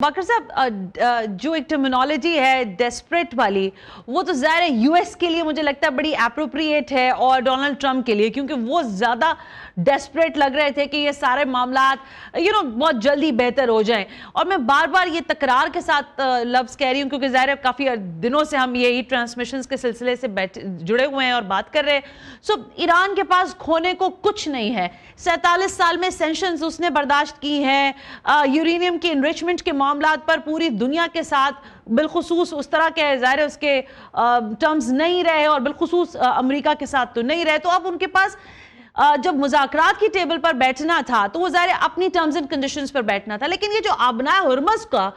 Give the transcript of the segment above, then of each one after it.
बाकर साहब, जो एक टर्मिनोलॉजी है डेस्परेट वाली, वो तो ज़ाहिर है यूएस के लिए मुझे लगता है बड़ी एप्रोप्रिएट है और डोनाल्ड ट्रंप के लिए, क्योंकि वो ज़्यादा डेस्परेट लग रहे थे कि ये सारे मामलात बहुत जल्दी बेहतर हो जाएं। और मैं बार बार ये तकरार के साथ लफ्ज़ कह रही हूँ, क्योंकि ज़ाहिर है काफ़ी दिनों से हम यही ट्रांसमिशंस के सिलसिले से जुड़े हुए हैं और बात कर रहे हैं। ईरान के पास खोने को कुछ नहीं है। 47 साल में सेंशंस उसने बर्दाश्त की हैं, यूरेनियम की इनरिचमेंट के मामलात पर पूरी दुनिया के साथ बिलखुसूस उस तरह के ज़ाहिर उसके टर्म्स नहीं रहे, और बिलखुसूस अमेरिका के साथ तो नहीं रहे। तो अब उनके पास जब मुज़ाकरात की टेबल पर बैठना था तो वो ज़ाहिर अपनी टर्म्स एंड कंडीशंस पर बैठना था। लेकिन ये जो आबनाए हुर्मुज़ का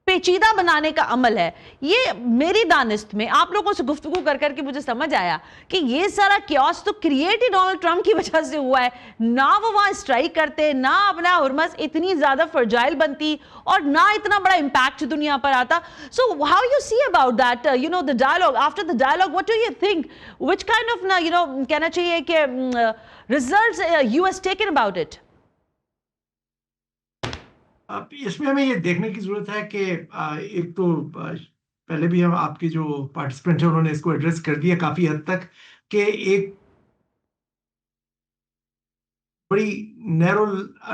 पेचीदा बनाने का अमल है, ये मेरी दानिस्त में आप लोगों से गुफ्तगू कर करके मुझे समझ आया कि ये सारा क्योस तो क्रिएट ही डोनाल्ड ट्रंप की वजह से हुआ है। ना वो वहां स्ट्राइक करते, ना अपना हुर्मुज़ इतनी ज्यादा फर्जाइल बनती, और ना इतना बड़ा इंपैक्ट दुनिया पर आता। So how you see about that, the dialogue, after the dialogue what do you think, which kind of कहना चाहिए कि results US taken about it? इसमें हमें ये देखने की जरूरत है कि एक तो पहले भी हम आपके जो पार्टिसिपेंट हैं उन्होंने इसको एड्रेस कर दिया काफी हद तक कि एक बड़ी नैरो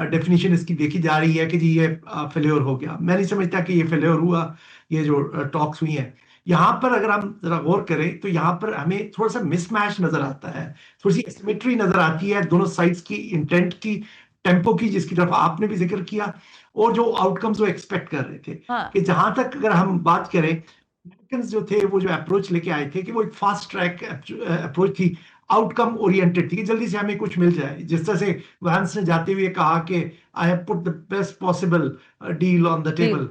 डेफिनेशन इसकी देखी जा रही है कि जी ये फेल्योर हो गया। मैं नहीं समझता कि ये फेल्योर हुआ। ये जो टॉक्स हुई हैं यहाँ पर अगर हम जरा गौर करें तो यहाँ पर हमें थोड़ा सा मिसमैच नजर आता है, थोड़ी सी एसिमेट्री नजर आती है दोनों साइड्स की, इंटेंट की, टेम्पो की, जिसकी तरफ आपने भी जिक्र किया, और जो आउटकम्स वो एक्सपेक्ट कर रहे थे। कि जहां तक अगर हम बात करें, अमेरिकन जो थे वो जो अप्रोच लेके आए थे कि वो एक फास्ट ट्रैक अप्रोच थी, आउटकम ओरिएंटेड थी कि जल्दी से हमें कुछ मिल जाए। जिस तरह से वैंस ने जाते हुए कहा कि I have put the best possible deal on the table.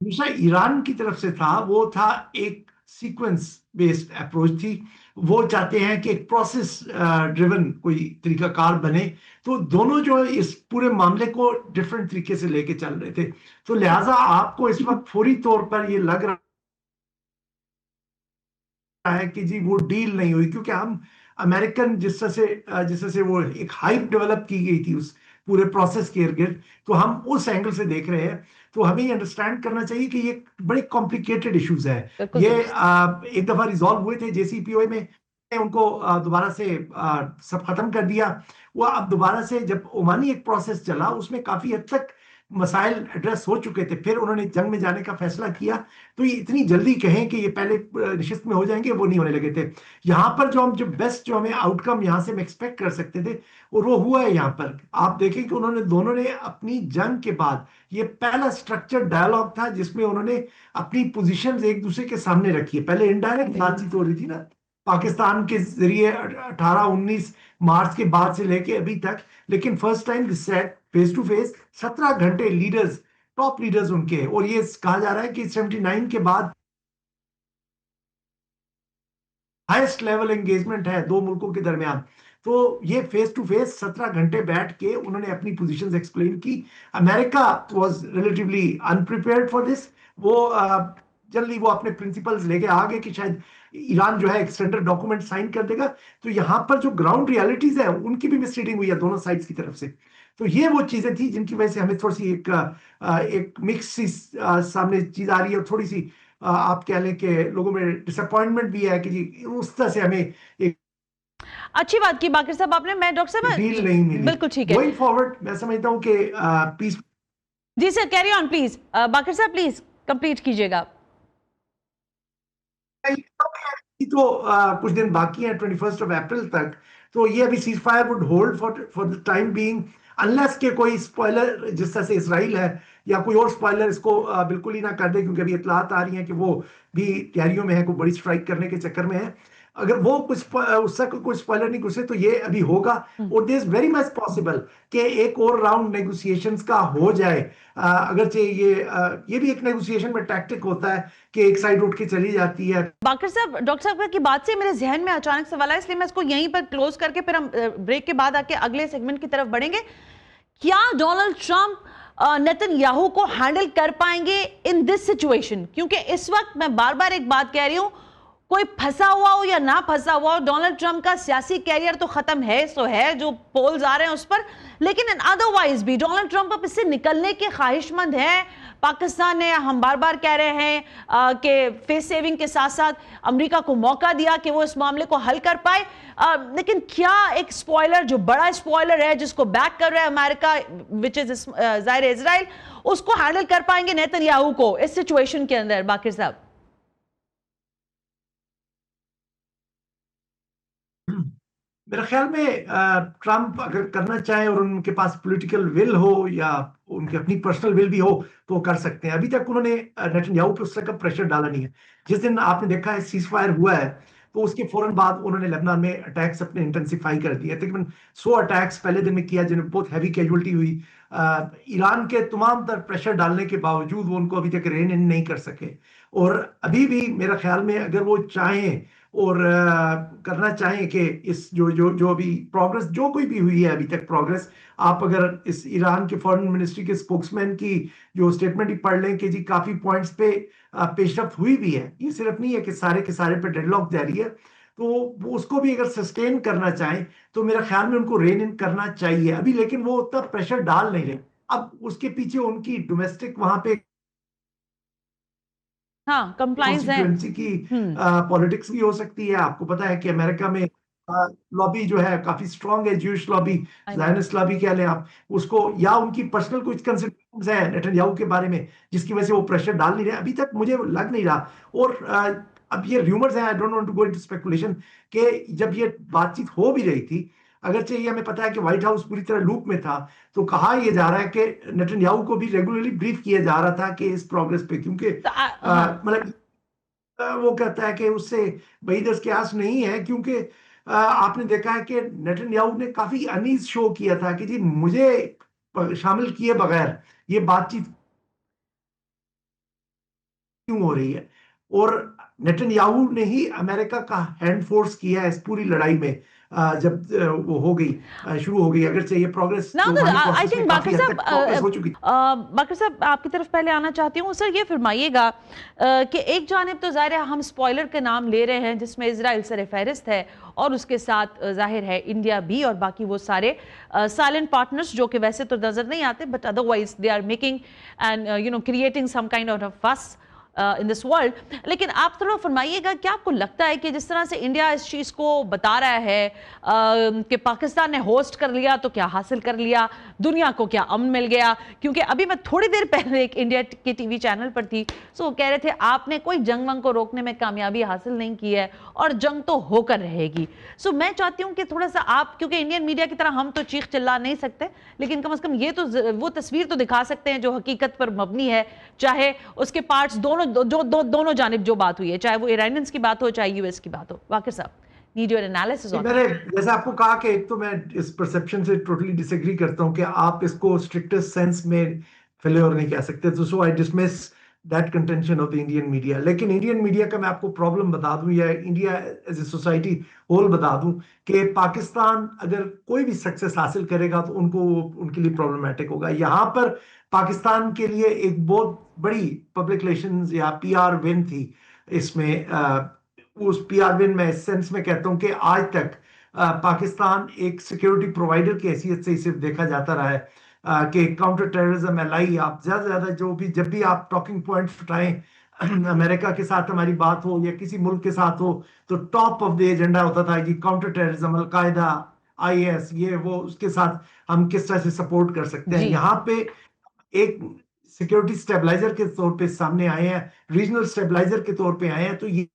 दूसरा ईरान की तरफ से था, वो था एक सीक्वेंस बेस्ड अप्रोच थी। वो चाहते हैं कि एक प्रोसेस ड्रिवन कोई तरीकाकार बने। तो दोनों जो इस पूरे मामले को डिफरेंट तरीके से लेके चल रहे थे। तो लिहाजा आपको इस वक्त फौरी तौर पर ये लग रहा है कि जी वो डील नहीं हुई, क्योंकि हम अमेरिकन जिस तरह से वो एक हाइप डेवलप की गई थी उस पूरे प्रोसेस के इर्द, तो हम उस एंगल से देख रहे हैं। तो हमें ये अंडरस्टैंड करना चाहिए कि ये बड़े कॉम्प्लिकेटेड इश्यूज है। ये एक दफा रिजॉल्व हुए थे JCPOA में, उनको दोबारा से सब खत्म कर दिया। वो अब दोबारा से जब ओमानी एक प्रोसेस चला उसमें काफी हद तक मसाइल एड्रेस हो चुके थे, फिर उन्होंने जंग में जाने का फैसला किया। तो ये इतनी जल्दी कहें कि ये पहले निश्चित में हो जाएंगे, वो नहीं होने लगे थे। यहाँ पर जो बेस्ट जो हमें आउटकम यहाँ से हम एक्सपेक्ट कर सकते थे और वो हुआ है। यहाँ पर आप देखें कि उन्होंने दोनों ने अपनी जंग के बाद ये पहला स्ट्रक्चर डायलॉग था जिसमें उन्होंने अपनी पोजीशंस एक दूसरे के सामने रखी है। पहले इनडायरेक्ट बातचीत हो रही थी ना पाकिस्तान के जरिए 18-19 मार्च के बाद से लेके अभी तक, लेकिन first time set face to face 17 घंटे लीडर्स, टॉप लीडर्स उनके, और ये कहा जा रहा है कि 79 के बाद हाईएस्ट लेवल एंगेजमेंट है दो मुल्कों के दरमियान। तो ये फेस टू फेस 17 घंटे बैठ के उन्होंने अपनी पोजीशंस एक्सप्लेन की। America was relatively अनप्रिपेयर्ड for this. वो जल्दी वो अपने प्रिंसिपल्स लेके आ गए कि शायद ईरान जो है एक स्टैंडर्ड डॉक्यूमेंट साइन कर देगा। तो यहाँ पर जो ग्राउंड रियलिटीज है उनकी भी मिसरीडिंग हुई है दोनों साइड्स की तरफ से। तो ये वो चीजें थी जिनकी वजह से हमें थोड़ी सी एक मिक्स सी सामने चीज आ रही है। थोड़ी सी आप कह लें कि लोगों में डिसअपॉइंटमेंट भी है कि जी उस तरह से हमें एक अच्छी बात की बाकर साहब आपने। मैं डॉक्टर साहब डील नहीं मिली। बिल्कुल ठीक है। गोइंग फॉरवर्ड मैं समझता हूं कि पीस। जी sir, carry on please. Baqar साहब प्लीज कंप्लीट कीजिएगा। तो कुछ दिन बाकी है 21 अप्रैल तक। तो ये अभी cease fire would hold for the time being, unless के कोई स्पॉइलर जिस तरह से इसराइल है या कोई और स्पॉइलर इसको बिल्कुल ही ना कर दे, क्योंकि अभी इतलात आ रही हैं कि वो भी तैयारियों में है, कोई बड़ी स्ट्राइक करने के चक्कर में है। अगर वो कुछ उससे कोई स्पॉइलर नहीं घुसे तो ये अभी होगा। और there is very much possible कि एक और राउंड नेगोशिएशंस का हो जाए। अगरचे ये भी एक नेगोशिएशन में टैक्टिक होता है कि एक साइड उठ के चली जाती है। बाकर साहब, डॉक्टर साहब की बात से मेरे जहन में अचानक सवाल है, इसलिए मैं इसको यहीं पर क्लोज करके फिर हम ब्रेक के बाद आके अगले सेगमेंट की तरफ बढ़ेंगे। क्या डोनाल्ड ट्रंप नेतन्याहू को हैंडल कर पाएंगे इन दिस सिचुएशन? क्योंकि इस वक्त मैं बार बार एक बात कह रही हूं, कोई फंसा हुआ हो या ना फंसा हुआ हो, डोनाल्ड ट्रंप का सियासी कैरियर तो खत्म है, सो है जो पोल्स आ रहे हैं उस पर, लेकिन अदरवाइज भी डोनाल्ड ट्रंप अब इससे निकलने के ख्वाहिशमंद हैं। पाकिस्तान ने, हम बार बार कह रहे हैं कि फेस सेविंग के साथ साथ अमेरिका को मौका दिया कि वो इस मामले को हल कर पाए, लेकिन क्या एक स्पॉइलर, जो बड़ा स्पॉइलर है जिसको बैक कर रहा है अमेरिका, विच इज जाहिर इजराइल, उसको हैंडल कर पाएंगे नेतन्याहू को इस सिचुएशन के अंदर? बाकिर साहब, मेरे ख्याल में ट्रम्प अगर करना चाहे और उनके पास पॉलिटिकल विल हो या उनकी अपनी पर्सनल विल भी हो तो वो कर सकते हैं। अभी तक उन्होंने नेतन्याहू पे उस तरह का प्रेशर डाला नहीं है। जिस दिन आपने देखा है सीज फायर हुआ है तो उसके फौरन बाद उन्होंने लेबनान में अटैक्स अपने इंटेंसिफाई कर दिए। तकरीबन 100 अटैक्स पहले दिन में किया जिनमें बहुत हैवी कैजुअलिटी हुई। ईरान के तमाम तर प्रेशर डालने के बावजूद वो उनको अभी तक रेन इन नहीं कर सके। और अभी भी मेरे ख्याल में अगर वो चाहें और करना चाहें कि इस जो अभी प्रोग्रेस जो कोई भी हुई है अभी तक प्रोग्रेस, आप अगर इस ईरान के फॉरेन मिनिस्ट्री के स्पोक्समैन की जो स्टेटमेंट ही पढ़ लें कि जी काफी पॉइंट्स पे पेशरफ्त हुई भी है, ये सिर्फ नहीं है कि सारे के सारे पे डेडलॉक जारी है। तो वो उसको भी अगर सस्टेन करना चाहें तो मेरे ख्याल में उनको रेन इन करना चाहिए अभी, लेकिन वो उतना प्रेशर डाल नहीं रहे। अब उसके पीछे उनकी डोमेस्टिक वहां पे हाँ, कंप्लाइंस है। कॉन्स्टिट्यूएंसी की पॉलिटिक्स भी हो सकती है। आपको पता है कि अमेरिका में लॉबी जो है काफी स्ट्रांग है, ज्यूइश लॉबी, ज़ायनिस्ट लॉबी कह लें आप उसको, या उनकी पर्सनल कुछ कंसिडरेशंस है नेतन्याहू के बारे में जिसकी वजह से वो प्रेशर डाल नहीं रहे। अभी तक मुझे लग नहीं रहा। और अब ये र्यूमर्स हैं, I don't want to go into speculation, कि जब ये बातचीत हो भी रही थी, अगरचे ये हमें पता है कि व्हाइट हाउस पूरी तरह लूप में था, तो कहा यह जा रहा है कि नेतन्याहू को भी रेगुलरली ब्रीफ किया जा रहा था कि इस प्रोग्रेस पे, क्योंकि मतलब वो कहता है कि उससे बड़ी दस्तयास नहीं है, क्योंकि आपने देखा है कि नेतन्याहू ने काफी अनीस शो किया था कि जी मुझे शामिल किए बगैर ये बातचीत क्यों हो रही है। और नेतन्याहू ने ही अमेरिका का हैंड फोर्स किया है इस पूरी लड़ाई में। जब वो हो गई शुरू हो गई, अगर से ये प्रोग्रेस आई थिंक बाकर साहब हो चुकी। बाकर साहब आपकी तरफ पहले आना चाहती हूँ सर। ये फरमाइएगा कि एक जानिब तो जाहिर है हम स्पॉइलर के नाम ले रहे हैं जिसमें इजराइल सर फहरिस्त है, और उसके साथ जाहिर है इंडिया भी, और बाकी वो सारे साइलेंट पार्टनर्स जो कि वैसे तो नजर नहीं आते, but otherwise they are making and you know creating some kind of fuss in this world. लेकिन आप थोड़ा फरमाइएगा, क्या आपको लगता है कि जिस तरह से इंडिया इस चीज़ को बता रहा है कि पाकिस्तान ने होस्ट कर लिया तो क्या हासिल कर लिया, दुनिया को क्या अमन मिल गया? क्योंकि अभी मैं थोड़ी देर पहले एक इंडिया के टीवी चैनल पर थी, सो वो कह रहे थे आपने कोई जंग वंग को रोकने में कामयाबी हासिल नहीं की है और जंग तो होकर रहेगी। सो मैं चाहती हूँ कि थोड़ा सा आप, क्योंकि इंडियन मीडिया की तरह हम तो चीख चिल्ला नहीं सकते, लेकिन कम से कम ये तो वो तस्वीर तो दिखा सकते हैं जो हकीकत पर मबनी है, चाहे उसके पार्ट्स दोनों जानिब जो बात हुई है, चाहे वो ईरानियंस की बात हो चाहे यूएस की बात हो। वाकिर साहब, नीड योर एनालिसिस ऑन। मैंने जैसे आपको कहा कि एक तो मैं इस परसेप्शन से टोटली डिसएग्री करता हूं कि आप इसको स्ट्रिक्टेस्ट सेंस में फेल्योर नहीं कह सकते, तो so I dismiss that contention of the Indian media. लेकिन इंडियन मीडिया का मैं आपको प्रॉब्लम बता दूं, या India as a society whole बता दूं, कि पाकिस्तान अगर कोई भी सक्सेस हासिल करेगा तो उनको उनके लिए प्रॉब्लमेटिक होगा। यहाँ पर पाकिस्तान के लिए एक बहुत बड़ी पब्लिक रिलेशंस या पीआर विन थी इसमें। उस पीआर विन में इस सेंस में कहता हूं कि आज तक पाकिस्तान एक सिक्योरिटी प्रोवाइडर की हैसियत से ही सिर्फ देखा जाता रहा है कि काउंटर टेररिज्म एलआई, आप ज्यादा से ज्यादा जो भी जब भी आप टॉकिंग पॉइंट्स उठाएं अमेरिका के साथ हमारी बात हो या किसी मुल्क के साथ हो, तो टॉप ऑफ द एजेंडा होता था कि काउंटर टेररिज्म, अलकायदा, आईएस, ये वो, उसके साथ हम किस तरह से सपोर्ट कर सकते हैं। यहाँ पे एक सिक्योरिटी स्टेबलाइजर के तौर पे सामने आए हैं, रीजनल स्टेबलाइजर के तौर पे आए हैं, तो ये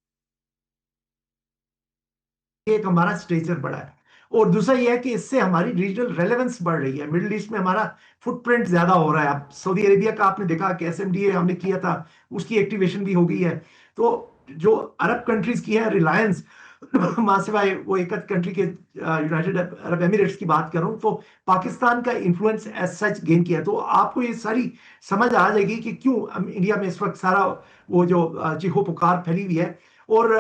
एक हमारा स्टेचर बढ़ा है। और दूसरा यह है कि इससे हमारी रीजनल रेलेवेंस बढ़ रही है, मिडिल ईस्ट में हमारा फुटप्रिंट ज्यादा हो रहा है। अब सऊदी अरेबिया का आपने देखा कि एसएमडीए हमने किया था, उसकी एक्टिवेशन भी हो गई है। तो जो अरब कंट्रीज की है रिलायंस, वहां सिवाय वो एक कंट्री के यूनाइटेड अरब एमिरेट्स की बात करूं, तो पाकिस्तान का इन्फ्लुएंस एज सच गेन किया। तो आपको ये सारी समझ आ जाएगी कि क्यों इंडिया में इस वक्त सारा वो जो चीखो पुकार फैली हुई है। और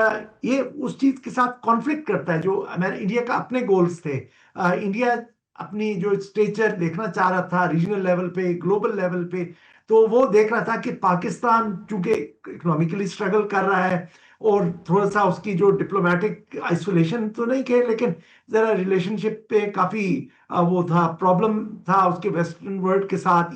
ये उस चीज के साथ कॉन्फ्लिक्ट करता है जो इंडिया का अपने गोल्स थे। इंडिया अपनी जो स्टेचर देखना चाह रहा था रीजनल लेवल पे, ग्लोबल लेवल पे, तो वो देख रहा था कि पाकिस्तान चूंकि इकोनॉमिकली स्ट्रगल कर रहा है, और थोड़ा सा उसकी जो डिप्लोमेटिक आइसोलेशन तो नहीं कहे, लेकिन जरा रिलेशनशिप पे काफी वो था, प्रॉब्लम था उसके वेस्टर्न वर्ल्ड के साथ,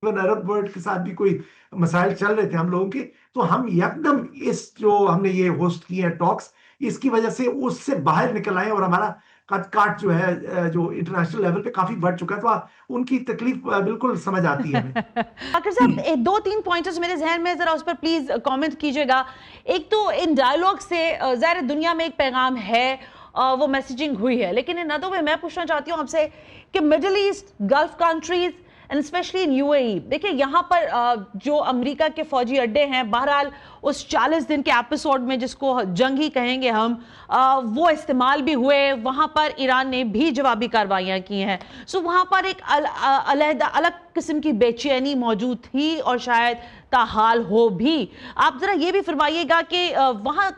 इवन अरब वर्ल्ड के साथ भी कोई मसाइल चल रहे थे हम लोगों के। तो हम एकदम इस जो हमने ये होस्ट किए हैं टॉक्स, इसकी वजह से उससे बाहर निकल आए और हमारा कद काट जो है जो इंटरनेशनल लेवल पे काफी बढ़ चुका है। तो उनकी तकलीफ बिल्कुल समझ आती है हमें। आखिर साहब, दो तीन पॉइंट्स मेरे जहन में, जरा उस पर प्लीज कमेंट कीजिएगा। एक तो इन डायलॉग से ज़ाहिर दुनिया में एक पैगाम है, वो मैसेजिंग हुई है, लेकिन इन नदों में मैं पूछना चाहती हूँ आपसे कि middle east, gulf countries and specially in UAE, देखिए यहाँ पर जो अमेरिका के फौजी अड्डे हैं, बहरहाल उस 40 दिन के एपिसोड में जिसको जंग ही कहेंगे हम, वो इस्तेमाल भी हुए। वहाँ पर ईरान ने भी जवाबी कार्रवाइयाँ की हैं। सो वहाँ पर एक अलग किस्म की बेचैनी मौजूद थी और शायद ताहाल हो भी। आप जरा ये भी फरमाइएगा कि वहाँ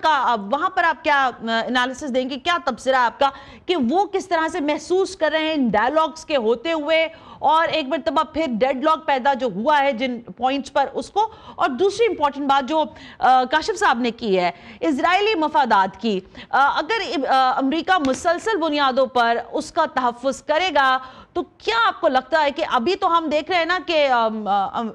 पर आप क्या एनालिसिस देंगे, क्या तबसरा आपका कि वो किस तरह से महसूस कर रहे हैं इन डायलॉग्स के होते हुए, और एक मरतबा फिर डेडलॉक पैदा जो हुआ है जिन पॉइंट्स पर उसको। और दूसरी इंपॉर्टेंट बात जो काशिफ साहब ने की है इजरायली मफादात की, अगर अमेरिका मुसलसल बुनियादों पर उसका तहफ़्फ़ुज़ करेगा, तो क्या आपको लगता है कि अभी तो हम देख रहे हैं ना कि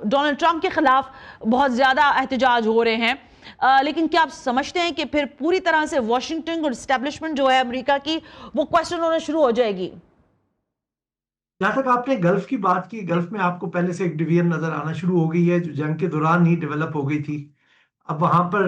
डोनाल्ड ट्रंप के खिलाफ बहुत ज़्यादा एहतजाज हो रहे हैं, लेकिन क्या आप समझते हैं कि फिर पूरी तरह से वॉशिंगटन और इस्टेब्लिशमेंट जो है अमेरिका की, वो क्वेश्चन होना शुरू हो जाएगी? जहां तक आपने गल्फ की बात की, गल्फ में आपको पहले से एक डिवीजन नजर आना शुरू हो गई है जो जंग के दौरान ही डेवलप हो गई थी। अब वहां पर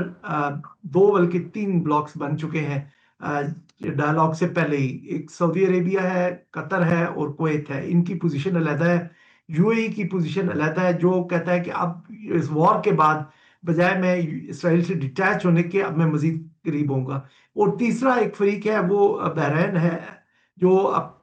दो बल्कि तीन ब्लॉक्स बन चुके हैं डायलॉग से पहले ही। एक सऊदी अरेबिया है, कतर है और कुवैत है। इनकी पोजीशन अलग है। यूएई की पोजीशन अलग है जो कहता है कि अब इस वॉर के बाद बजाय मैं इसराइल से डिटैच होने के, अब मैं मजीद करीब होऊंगा। और तीसरा एक फरीक है, वो बहरैन है, जो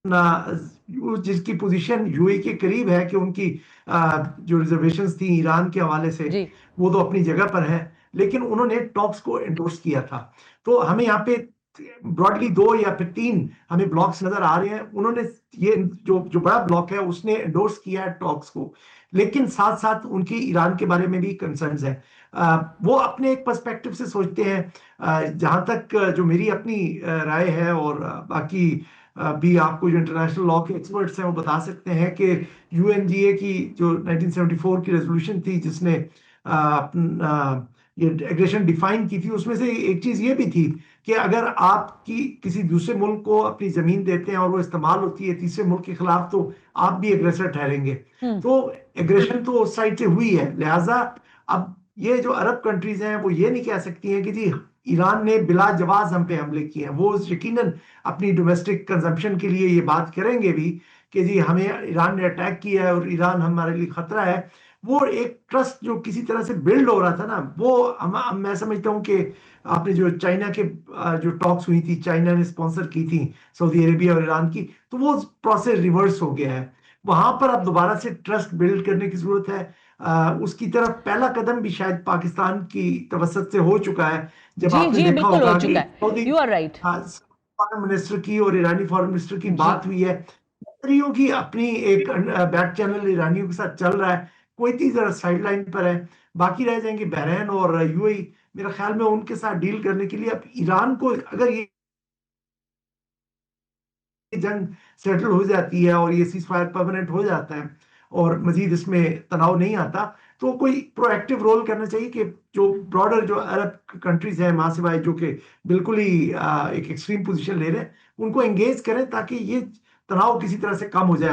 जिसकी पोजीशन यूएई के करीब है कि उनकी जो रिजर्वेशंस थी ईरान के हवाले से, जी। वो तो अपनी जगह पर है, लेकिन उन्होंने टॉक्स को एंडोर्स किया था। तो हमें यहाँ पे ब्रॉडली दो या फिर तीन हमें ब्लॉक्स नजर आ रहे हैं। उन्होंने ये जो जो बड़ा ब्लॉक है उसने एंडोर्स किया है टॉक्स को, लेकिन साथ साथ उनकी ईरान के बारे में भी कंसर्न्स है। वो अपने एक पर्सपेक्टिव से सोचते हैं। जहां तक जो मेरी अपनी राय है, और बाकी भी आपको जो इंटरनेशनल लॉ के एक्सपर्ट्स हैं वो बता सकते हैं कि यूएनजीए की जो 1974 की रेजोल्यूशन थी जिसने ये एग्रेशन डिफाइन की थी, उसमें से एक चीज ये भी थी कि अगर आपकी किसी दूसरे मुल्क को अपनी जमीन देते हैं और वो इस्तेमाल होती है तीसरे मुल्क के खिलाफ, तो आप भी एग्रेसर ठहरेंगे। तो एग्रेशन तो उस साइड से हुई है। लिहाजा अब ये जो अरब कंट्रीज हैं वो ये नहीं कह सकती हैं कि जी ईरान ने बिला जवाज हम पे हमले किए हैं। वो यकीनन अपनी डोमेस्टिक कंजम्पशन के लिए ये बात करेंगे भी कि जी हमें ईरान ने अटैक किया है और ईरान हमारे लिए खतरा है। वो एक ट्रस्ट जो किसी तरह से बिल्ड हो रहा था ना, वो मैं समझता हूँ कि आपने जो चाइना के जो टॉक्स हुई थी, चाइना ने स्पॉन्सर की थी सऊदी अरेबिया और ईरान की, तो वो प्रोसेस रिवर्स हो गया है। वहां पर अब दोबारा से ट्रस्ट बिल्ड करने की जरूरत है। उसकी तरफ पहला कदम भी शायद पाकिस्तान की तवसत से हो चुका है। जब आपने देखा होगा कि you are right, foreign minister की और ईरानी फॉरेन मिनिस्टर की बात हुई है, ईरानियों की अपनी एक बैक चैनल ईरानियों के साथ चल रहा है। कुवैती जरा साइडलाइन पर है, बाकी रह जाएंगे बहरैन और यूएई। मेरा ख्याल में उनके साथ डील करने के लिए अब ईरान को, अगर ये जंग सेटल हो जाती है और ये सीज फायर परमानेंट हो जाता है और मजीद इसमें तनाव नहीं आता, तो कोई प्रोएक्टिव रोल करना चाहिए कि जो ब्रॉडर जो अरब कंट्रीज हैं वहां से जो कि बिल्कुल ही एक एक्सट्रीम पोजीशन ले रहे हैं, उनको एंगेज करें ताकि ये तनाव किसी तरह से कम हो जाए।